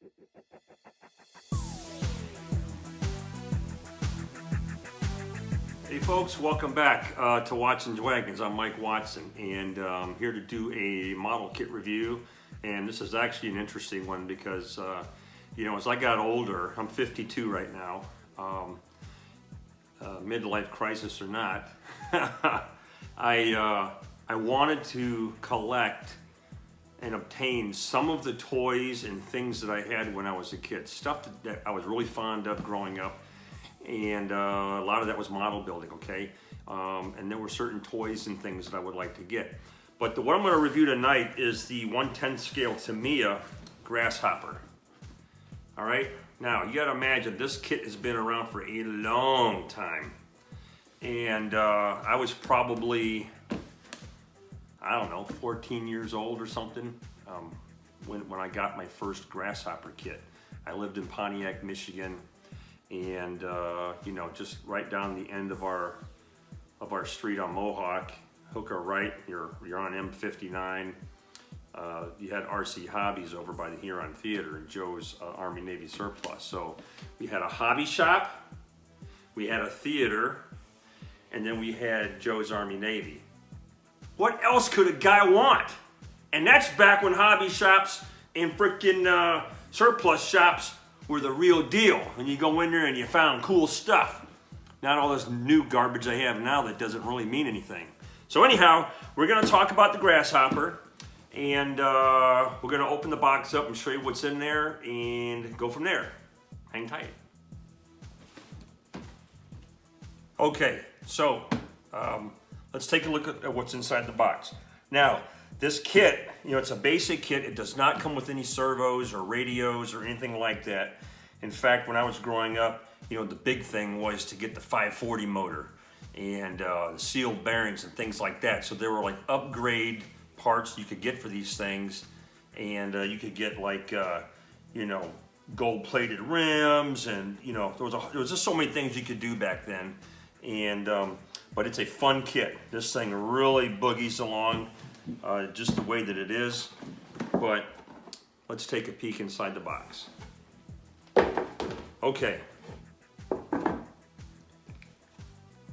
Hey folks, welcome back to Watson's Wagons. I'm Mike Watson, and I'm here to do a model kit review. And this is actually an interesting one because, you know, as I got older, I'm 52 right now, midlife crisis or not, I wanted to collect and obtain some of the toys and things that I had when I was a kid, stuff that I was really fond of growing up. And a lot of that was model building, okay? And there were certain toys and things that I would like to get. But what I'm going to review tonight is the 1/10 scale Tamiya Grasshopper. All right? Now, you got to imagine this kit has been around for a long time. And I was probably, I don't know, 14 years old or something when I got my first Grasshopper kit. I lived in Pontiac, Michigan. And you know, just right down the end of our street on Mohawk, hook a right, you're on M59. You had RC Hobbies over by the Huron Theater and Joe's Army Navy surplus. So we had a hobby shop, we had a theater, and then we had Joe's Army Navy. What else could a guy want? And that's back when hobby shops and frickin' surplus shops were the real deal, and you go in there and you found cool stuff. Not all this new garbage I have now that doesn't really mean anything. So anyhow, we're gonna talk about the Grasshopper, and we're gonna open the box up and show you what's in there and go from there. Hang tight. Okay, so let's take a look at what's inside the box. Now, this kit, you know, it's a basic kit. It does not come with any servos or radios or anything like that. In fact, when I was growing up, you know, the big thing was to get the 540 motor and the sealed bearings and things like that. So there were like upgrade parts you could get for these things, and you could get like, you know, gold-plated rims, and you know, there was just so many things you could do back then. And but it's a fun kit. This thing really boogies along. Just the way that it is, but let's take a peek inside the box. Okay.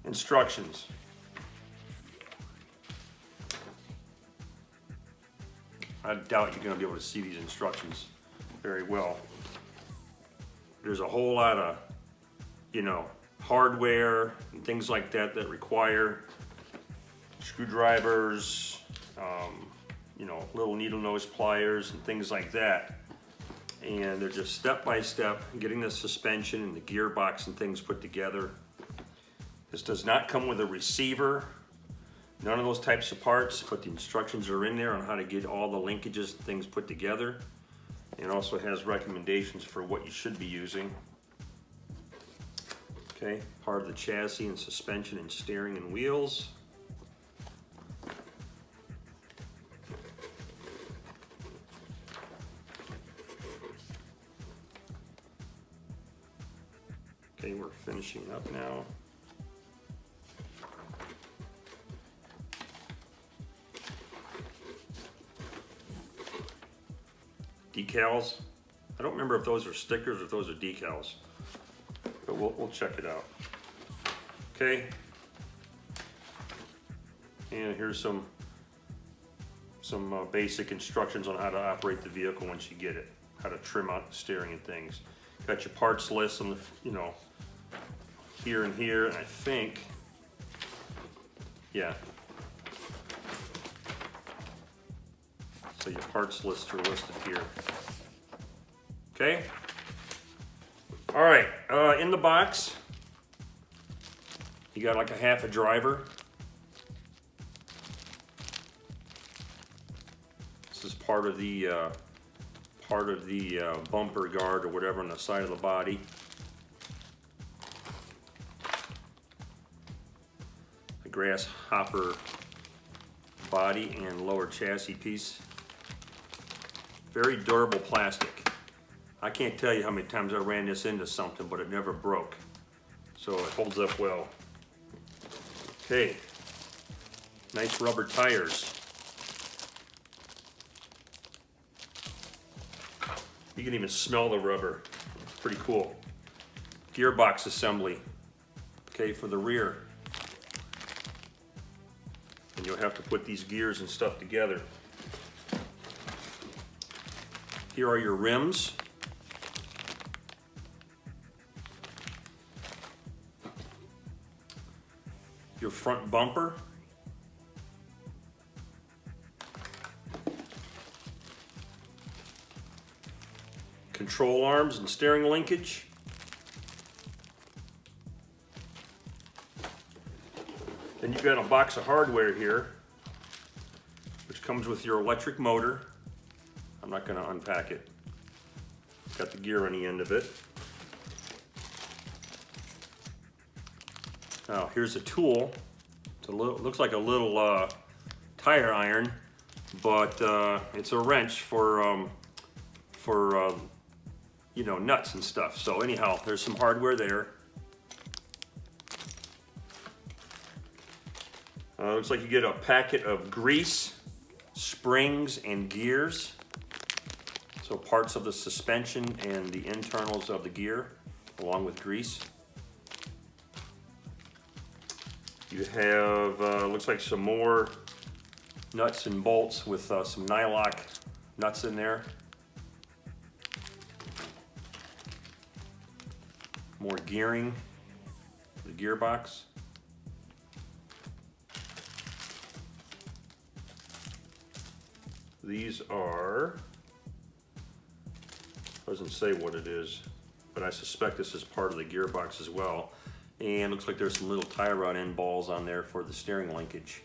Instructions. I doubt you're going to be able to see these instructions very well. There's a whole lot of, you know, hardware and things like that that require screwdrivers, you know, little needle nose pliers and things like that. And they're just step by step getting the suspension and the gearbox and things put together. This does not come with a receiver, none of those types of parts, but the instructions are in there on how to get all the linkages and things put together. It also has recommendations for what you should be using. Okay, part of the chassis and suspension and steering and wheels. Okay, we're finishing up now. Decals. I don't remember if those are stickers or if those are decals, but we'll check it out. Okay. And here's some basic instructions on how to operate the vehicle once you get it, how to trim out the steering and things. Got your parts list on the, you know, here and here, and I think, yeah. So your parts lists are listed here. Okay. All right. In the box, you got like a half a driver. This is part of the bumper guard or whatever on the side of the body. The Grasshopper body and lower chassis piece. Very durable plastic. I can't tell you how many times I ran this into something, but it never broke. So it holds up well. Okay, nice rubber tires. You can even smell the rubber. It's pretty cool. Gearbox Assembly, okay, for the rear. And you'll have to put these gears and stuff together. Here are your rims. Your front bumper. Control arms and steering linkage. Then you've got a box of hardware here, which comes with your electric motor. I'm not going to unpack it. Got the gear on the end of it. Now here's a tool. Looks like a little tire iron, but it's a wrench for you know, nuts and stuff. So anyhow, there's some hardware there. Looks like you get a packet of grease, springs, and gears. So parts of the suspension and the internals of the gear, along with grease. You have, looks like some more nuts and bolts with some nylock nuts in there. More gearing, the gearbox. These are, doesn't say what it is, but I suspect this is part of the gearbox as well. And looks like there's some little tie rod end balls on there for the steering linkage.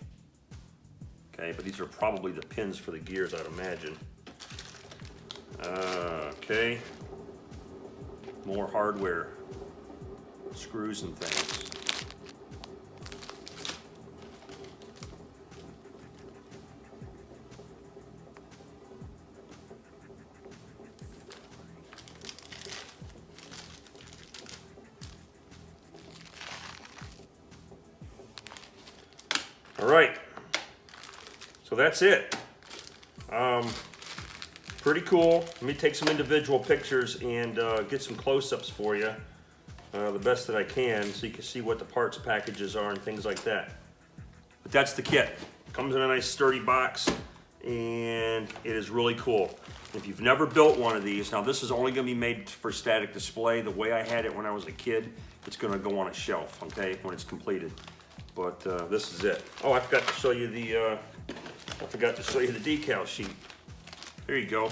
Okay, but these are probably the pins for the gears, I'd imagine. Okay, more hardware, screws and things. All right, so that's it. Pretty cool. Let me take some individual pictures and get some close-ups for you, the best that I can, so you can see what the parts packages are and things like that. But that's the kit. Comes in a nice sturdy box, and it is really cool. If you've never built one of these, now this is only going to be made for static display. The way I had it when I was a kid, it's going to go on a shelf, okay, when it's completed. But this is it. Oh, I forgot to show you the decal sheet. There you go.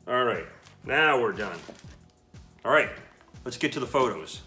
All right, now we're done. All right, let's get to the photos.